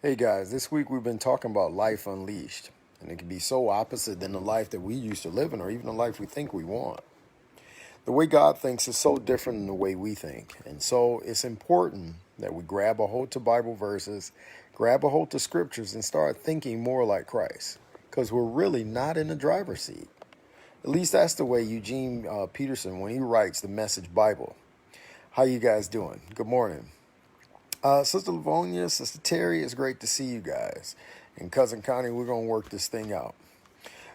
Hey guys, this week we've been talking about life unleashed, and it can be so opposite than the life that we used to live in or even the life we think we want. The way God thinks is so different than the way we think, and so it's important that we grab a hold to Bible verses, grab a hold to scriptures, and start thinking more like Christ, because we're really not in the driver's seat. At least that's the way Eugene Peterson, when he writes the Message Bible. How you guys doing? Good morning. Sister Livonia, Sister Terry, it's great to see you guys. And Cousin Connie, we're going to work this thing out.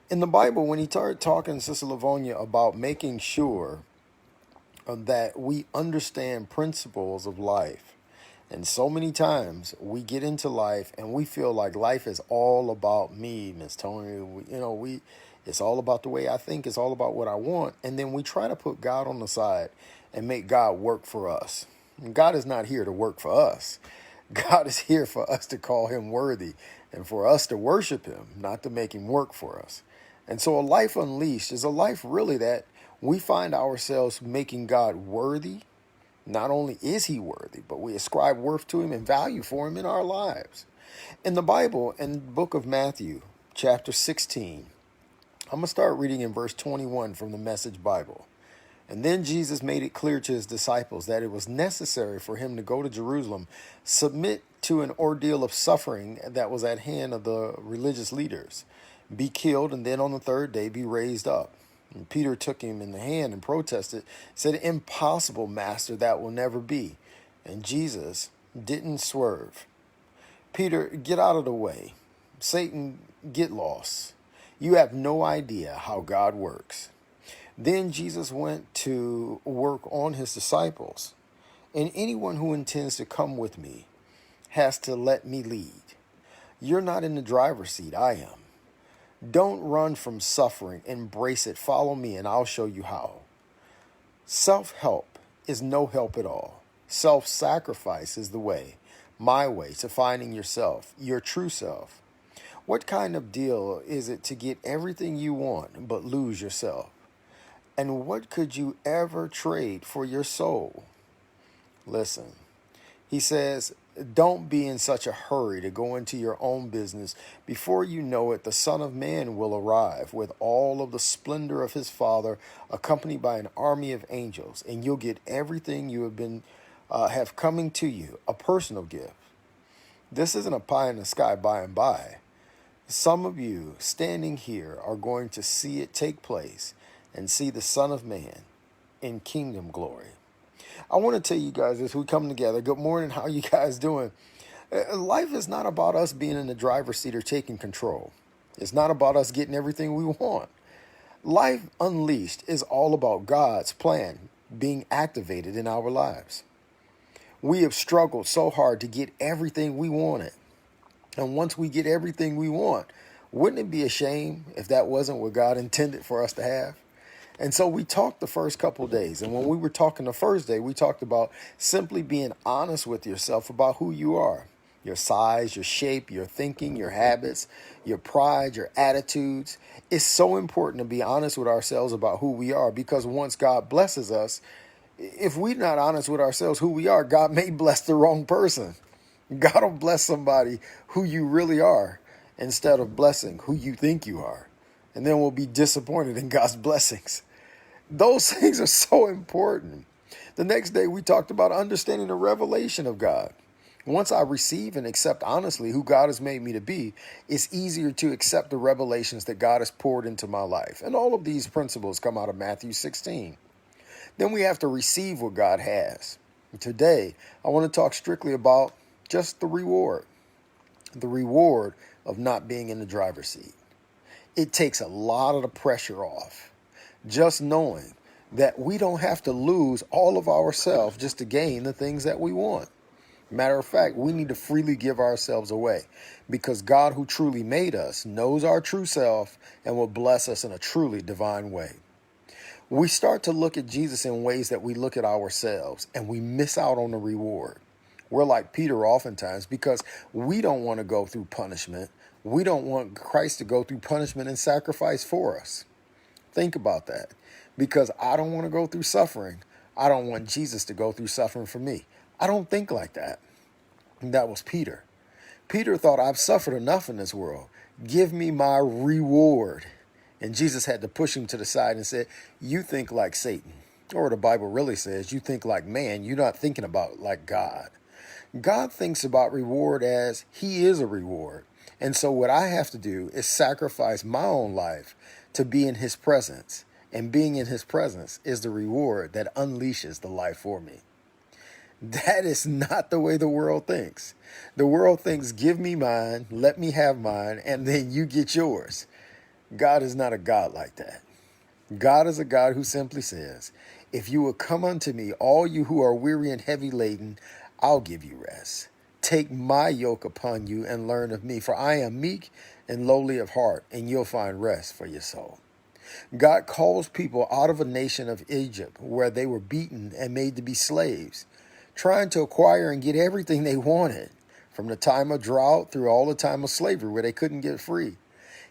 In the Bible, when he started talking, Sister Livonia, about making sure that we understand principles of life. And so many times we get into life and we feel like life is all about me, Miss Tony. It's all about the way I think. It's all about what I want. And then we try to put God on the side and make God work for us. And God is not here to work for us. God is here for us to call him worthy and for us to worship him, not to make him work for us. And so a life unleashed is a life really that we find ourselves making God worthy. Not only is he worthy, but we ascribe worth to him and value for him in our lives. In the Bible, in the book of Matthew, chapter 16, I'm going to start reading in verse 21 from the Message Bible. And then Jesus made it clear to his disciples that it was necessary for him to go to Jerusalem, submit to an ordeal of suffering that was at hand of the religious leaders, be killed, and then on the third day be raised up. And Peter took him in the hand and protested, said, "Impossible, Master, that will never be." And Jesus didn't swerve. "Peter, get out of the way. Satan, get lost. You have no idea how God works." Then Jesus went to work on his disciples. "And anyone who intends to come with me has to let me lead. You're not in the driver's seat, I am. Don't run from suffering, embrace it. Follow me and I'll show you how." Self-help is no help at all. Self-sacrifice is the way, my way, to finding yourself, your true self. What kind of deal is it to get everything you want but lose yourself? And what could you ever trade for your soul? Listen, he says, don't be in such a hurry to go into your own business. Before you know it, the Son of Man will arrive with all of the splendor of his Father, accompanied by an army of angels, and you'll get everything you have coming to you, a personal gift. This isn't a pie in the sky by and by. Some of you standing here are going to see it take place and see the Son of Man in kingdom glory. I want to tell you guys as we come together, good morning, how you guys doing? Life is not about us being in the driver's seat or taking control. It's not about us getting everything we want. Life unleashed is all about God's plan being activated in our lives. We have struggled so hard to get everything we wanted. And once we get everything we want, wouldn't it be a shame if that wasn't what God intended for us to have? And so we talked the first couple of days. And when we were talking the first day, we talked about simply being honest with yourself about who you are. Your size, your shape, your thinking, your habits, your pride, your attitudes. It's so important to be honest with ourselves about who we are, because once God blesses us, if we're not honest with ourselves who we are, God may bless the wrong person. God will bless somebody who you really are instead of blessing who you think you are. And then we'll be disappointed in God's blessings. Those things are so important. The next day we talked about understanding the revelation of God. Once I receive and accept honestly who God has made me to be, it's easier to accept the revelations that God has poured into my life. And all of these principles come out of Matthew 16. Then we have to receive what God has. Today, I want to talk strictly about just the reward of not being in the driver's seat. It takes a lot of the pressure off. Just knowing that we don't have to lose all of ourselves just to gain the things that we want. Matter of fact, we need to freely give ourselves away, because God, who truly made us, knows our true self and will bless us in a truly divine way. We start to look at Jesus in ways that we look at ourselves, and we miss out on the reward. We're like Peter oftentimes because we don't want to go through punishment. We don't want Christ to go through punishment and sacrifice for us. Think about that. Because I don't want to go through suffering. I don't want Jesus to go through suffering for me. I don't think like that. And that was Peter. Peter thought, I've suffered enough in this world. Give me my reward. And Jesus had to push him to the side and said, you think like Satan. Or the Bible really says, you think like man. You're not thinking about like God. God thinks about reward as he is a reward. And so what I have to do is sacrifice my own life to be in his presence. And being in his presence is the reward that unleashes the life for me. That is not the way the world thinks. The world thinks, give me mine, let me have mine, and then you get yours. God is not a God like that. God is a God who simply says, if you will come unto me, all you who are weary and heavy laden, I'll give you rest. Take my yoke upon you and learn of me, for I am meek and lowly of heart, and you'll find rest for your soul. God calls people out of a nation of Egypt where they were beaten and made to be slaves, trying to acquire and get everything they wanted, from the time of drought through all the time of slavery where they couldn't get free.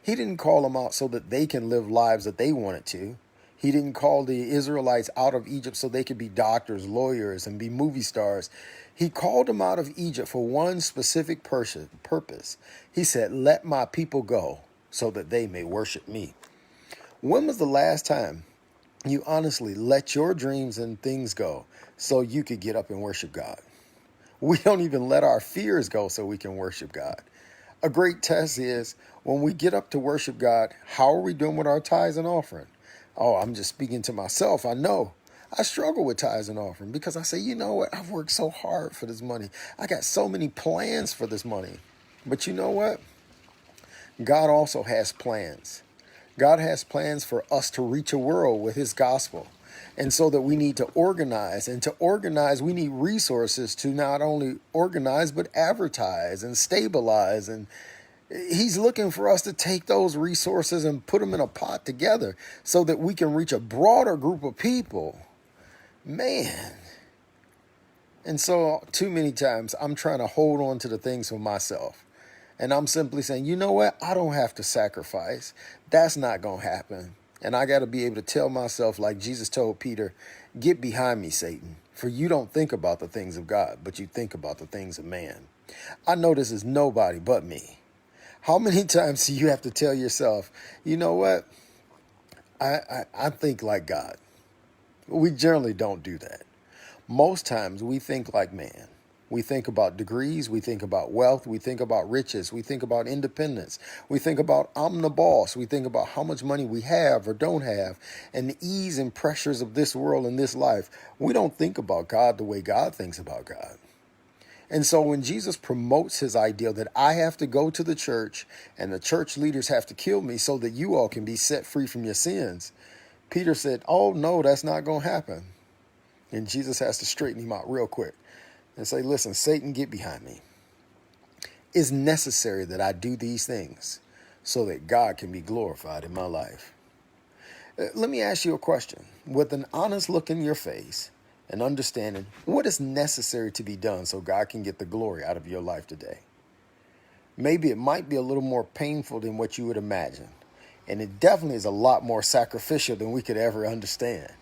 He didn't call them out so that they can live lives that they wanted to. He didn't call the Israelites out of Egypt so they could be doctors, lawyers, and be movie stars. He called them out of Egypt for one specific purpose. He said, let my people go so that they may worship me. When was the last time you honestly let your dreams and things go so you could get up and worship God? We don't even let our fears go so we can worship God. A great test is when we get up to worship God, how are we doing with our tithes and offering? Oh, I'm just speaking to myself. I know I struggle with tithes and offering because I say, you know what? I've worked so hard for this money. I got so many plans for this money. But you know what? God also has plans. God has plans for us to reach a world with his gospel. And so that we need to organize. And to organize, we need resources to not only organize, but advertise and stabilize. And he's looking for us to take those resources and put them in a pot together so that we can reach a broader group of people. Man. And so too many times I'm trying to hold on to the things for myself. And I'm simply saying, you know what? I don't have to sacrifice. That's not going to happen. And I got to be able to tell myself, like Jesus told Peter, get behind me, Satan. For you don't think about the things of God, but you think about the things of man. I know this is nobody but me. How many times do you have to tell yourself, you know what? I think like God. We generally don't do that. Most times we think like man. We think about degrees, we think about wealth, we think about riches, we think about independence, we think about I'm the boss, we think about how much money we have or don't have, and the ease and pressures of this world and this life. We don't think about God the way God thinks about God. And so when Jesus promotes his ideal that I have to go to the church and the church leaders have to kill me so that you all can be set free from your sins, Peter said, oh no, that's not going to happen. And Jesus has to straighten him out real quick and say, listen, Satan, get behind me. It's necessary that I do these things so that God can be glorified in my life. Let me ask you a question. With an honest look in your face and understanding what is necessary to be done so God can get the glory out of your life today. Maybe it might be a little more painful than what you would imagine. And it definitely is a lot more sacrificial than we could ever understand.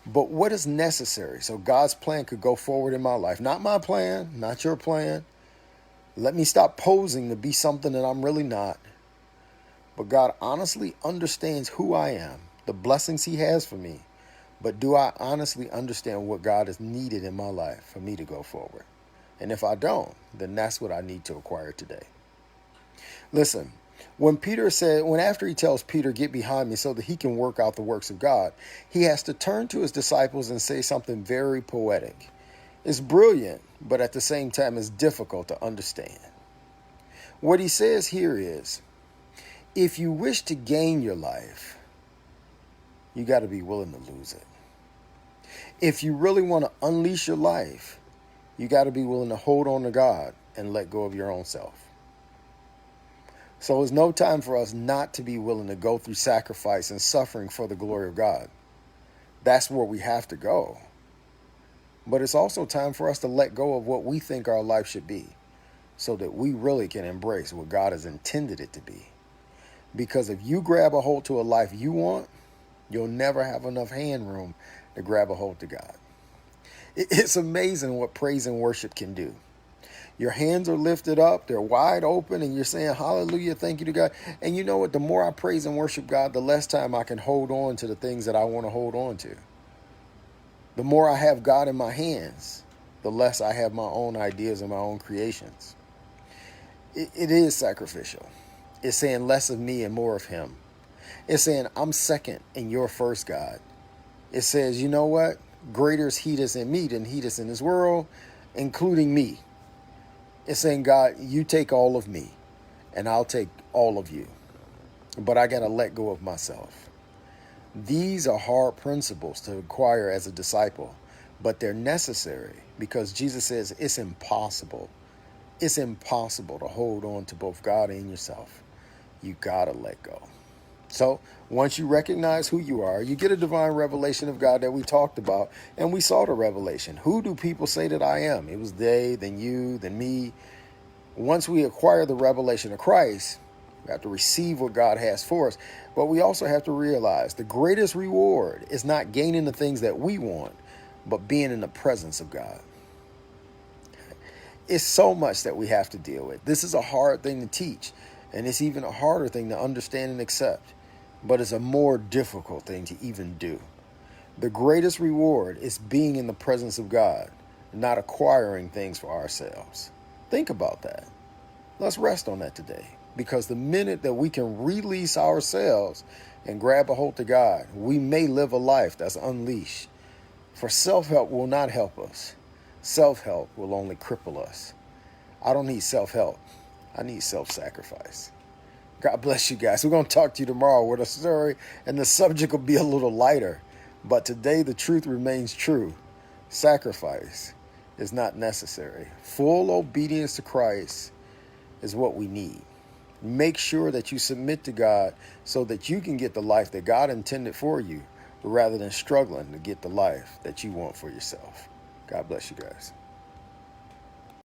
But what is necessary so God's plan could go forward in my life? Not my plan, not your plan. Let me stop posing to be something that I'm really not. But God honestly understands who I am, the blessings he has for me. But do I honestly understand what God is needed in my life for me to go forward? And if I don't, then that's what I need to acquire today. Listen. When after he tells Peter, get behind me so that he can work out the works of God, he has to turn to his disciples and say something very poetic. It's brilliant, but at the same time, it's difficult to understand. What he says here is, if you wish to gain your life, you got to be willing to lose it. If you really want to unleash your life, you got to be willing to hold on to God and let go of your own self. So it's no time for us not to be willing to go through sacrifice and suffering for the glory of God. That's where we have to go. But it's also time for us to let go of what we think our life should be so that we really can embrace what God has intended it to be. Because if you grab a hold to a life you want, you'll never have enough hand room to grab a hold to God. It's amazing what praise and worship can do. Your hands are lifted up, they're wide open, and you're saying, hallelujah, thank you to God. And you know what? The more I praise and worship God, the less time I can hold on to the things that I want to hold on to. The more I have God in my hands, the less I have my own ideas and my own creations. It is sacrificial. It's saying less of me and more of him. It's saying I'm second and you're first, God. It says, you know what? Greater is he that's in me than he that's in this world, including me. It's saying, God, you take all of me and I'll take all of you. But I got to let go of myself. These are hard principles to acquire as a disciple, but they're necessary because Jesus says it's impossible. It's impossible to hold on to both God and yourself. You got to let go. So once you recognize who you are, you get a divine revelation of God that we talked about, and we saw the revelation. Who do people say that I am? It was they, then you, then me. Once we acquire the revelation of Christ, we have to receive what God has for us. But we also have to realize the greatest reward is not gaining the things that we want, but being in the presence of God. It's so much that we have to deal with. This is a hard thing to teach, and it's even a harder thing to understand and accept. But it's a more difficult thing to even do. The greatest reward is being in the presence of God, not acquiring things for ourselves. Think about that. Let's rest on that today. Because the minute that we can release ourselves and grab a hold to God, we may live a life that's unleashed. For self-help will not help us. Self-help will only cripple us. I don't need self-help. I need self-sacrifice. God bless you guys. We're going to talk to you tomorrow with a story, and the subject will be a little lighter. But today the truth remains true. Sacrifice is not necessary. Full obedience to Christ is what we need. Make sure that you submit to God so that you can get the life that God intended for you, rather than struggling to get the life that you want for yourself. God bless you guys.